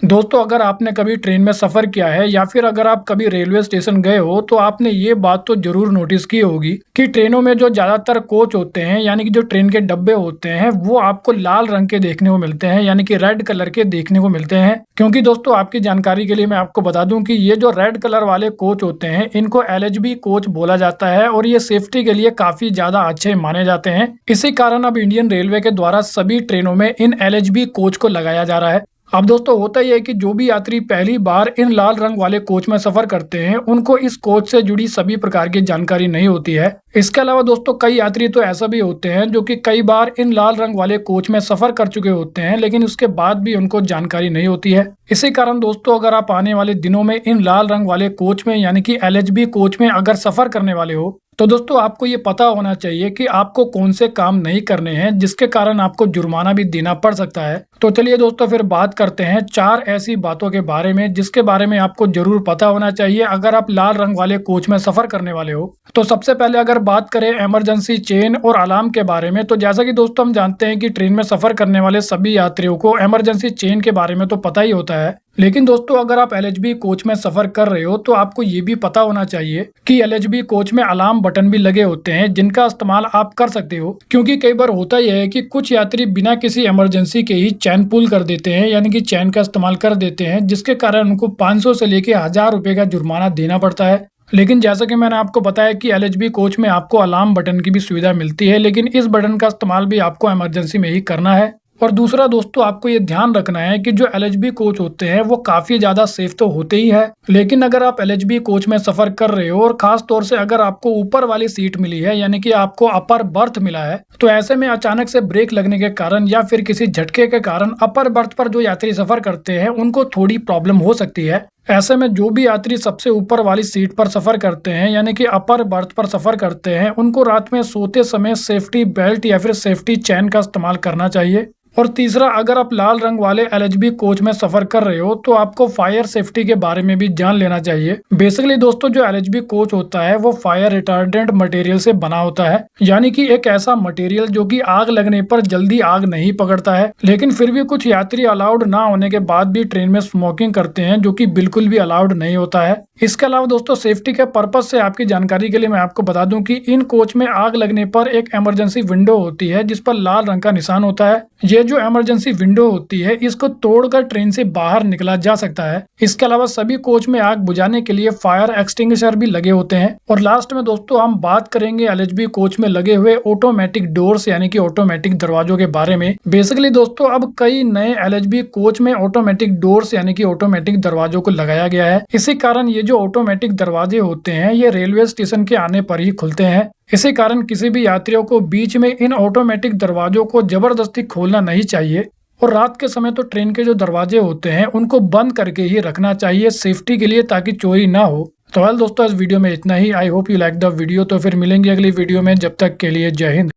दोस्तों अगर आपने कभी ट्रेन में सफ़र किया है या फिर अगर आप कभी रेलवे स्टेशन गए हो तो आपने ये बात तो जरूर नोटिस की होगी कि ट्रेनों में जो ज़्यादातर कोच होते हैं यानी कि जो ट्रेन के डब्बे होते हैं वो आपको लाल रंग के देखने को मिलते हैं यानी कि रेड कलर के देखने को मिलते हैं। क्योंकि दोस्तों आपकी जानकारी के लिए मैं आपको बता दूं कि ये जो रेड कलर वाले कोच होते हैं इनको LHB कोच बोला जाता है और ये सेफ्टी के लिए काफ़ी ज़्यादा अच्छे माने जाते हैं। इसी कारण अब इंडियन रेलवे के द्वारा सभी ट्रेनों में इन LHB कोच को लगाया जा रहा है। अब दोस्तों होता ही है कि जो भी यात्री पहली बार इन लाल रंग वाले कोच में सफर करते हैं उनको इस कोच से जुड़ी सभी प्रकार की जानकारी नहीं होती है। इसके अलावा दोस्तों कई यात्री तो ऐसा भी होते हैं जो कि कई बार इन लाल रंग वाले कोच में सफर कर चुके होते हैं लेकिन उसके बाद भी उनको जानकारी नहीं होती है। इसी कारण दोस्तों अगर आप आने वाले दिनों में इन लाल रंग वाले कोच में यानी कि LHB कोच में अगर सफर करने वाले हो तो दोस्तों आपको ये पता होना चाहिए कि आपको कौन से काम नहीं करने हैं जिसके कारण आपको जुर्माना भी देना पड़ सकता है। तो चलिए दोस्तों फिर बात करते हैं 4 ऐसी बातों के बारे में जिसके बारे में आपको जरूर पता होना चाहिए अगर आप लाल रंग वाले कोच में सफर करने वाले हो। तो सबसे पहले अगर बात करें इमरजेंसी चेन और अलार्म के बारे में, तो जैसा कि दोस्तों हम जानते हैं कि ट्रेन में सफर करने वाले सभी यात्रियों को इमरजेंसी चेन के बारे में तो पता ही होता है। लेकिन दोस्तों अगर आप LHB कोच में सफर कर रहे हो तो आपको ये भी पता होना चाहिए कि LHB कोच में अलार्म बटन भी लगे होते हैं जिनका इस्तेमाल आप कर सकते हो। क्योंकि कई बार होता यह है कि कुछ यात्री बिना किसी इमरजेंसी के ही चैन पुल कर देते हैं यानी कि चैन का इस्तेमाल कर देते हैं जिसके कारण उनको 500 से लेके 1000 रुपए का जुर्माना देना पड़ता है। लेकिन जैसा कि मैंने आपको बताया कि LHB कोच में आपको अलार्म बटन की भी सुविधा मिलती है, लेकिन इस बटन का इस्तेमाल भी आपको इमरजेंसी में ही करना है। और दूसरा दोस्तों आपको ये ध्यान रखना है कि जो LHB कोच होते हैं वो काफी ज्यादा सेफ तो होते ही है, लेकिन अगर आप LHB कोच में सफर कर रहे हो और खास तौर से अगर आपको ऊपर वाली सीट मिली है यानी कि आपको अपर बर्थ मिला है तो ऐसे में अचानक से ब्रेक लगने के कारण या फिर किसी झटके के कारण अपर बर्थ पर जो यात्री सफर करते हैं उनको थोड़ी प्रॉब्लम हो सकती है। ऐसे में जो भी यात्री सबसे ऊपर वाली सीट पर सफर करते हैं यानी कि अपर बर्थ पर सफर करते हैं उनको रात में सोते समय सेफ्टी बेल्ट या फिर सेफ्टी चैन का इस्तेमाल करना चाहिए। और तीसरा अगर आप लाल रंग वाले LHB कोच में सफर कर रहे हो तो आपको फायर सेफ्टी के बारे में भी जान लेना चाहिए। बेसिकली दोस्तों जो LHB कोच होता है वो फायर रिटार्डेंट मटेरियल से बना होता है यानी कि एक ऐसा मटेरियल जो कि आग लगने पर जल्दी आग नहीं पकड़ता है। लेकिन फिर भी कुछ यात्री अलाउड ना होने के बाद भी ट्रेन में स्मोकिंग करते हैं जो कि बिल्कुल भी अलाउड नहीं होता है। इसके अलावा दोस्तों सेफ्टी के पर्पज से आपकी जानकारी के लिए मैं आपको बता दूं कि इन कोच में आग लगने पर एक इमरजेंसी विंडो होती है जिस पर लाल रंग का निशान होता है। ये जो इमरजेंसी विंडो होती है इसको तोड़कर ट्रेन से बाहर निकला जा सकता है। इसके अलावा सभी कोच में आग बुझाने के लिए फायर एक्सटिंग्विशर भी लगे होते हैं। और लास्ट में दोस्तों हम बात करेंगे LHB कोच में लगे हुए ऑटोमेटिक डोर्स यानी कि ऑटोमेटिक दरवाजों के बारे में। बेसिकली दोस्तों अब कई नए LHB कोच में ऑटोमेटिक डोर्स यानी कि ऑटोमेटिक दरवाजों को लगाया गया है। इसी कारण ये जो ऑटोमेटिक दरवाजे होते हैं ये रेलवे स्टेशन के आने पर ही खुलते हैं। इसी कारण किसी भी यात्रियों को बीच में इन ऑटोमेटिक दरवाजों को जबरदस्ती खोलना नहीं चाहिए और रात के समय तो ट्रेन के जो दरवाजे होते हैं उनको बंद करके ही रखना चाहिए सेफ्टी के लिए ताकि चोरी ना हो। तो वेल दोस्तों इस वीडियो में इतना ही। I hope you like the video. तो फिर मिलेंगे अगली वीडियो में, जब तक के लिए जय हिंद।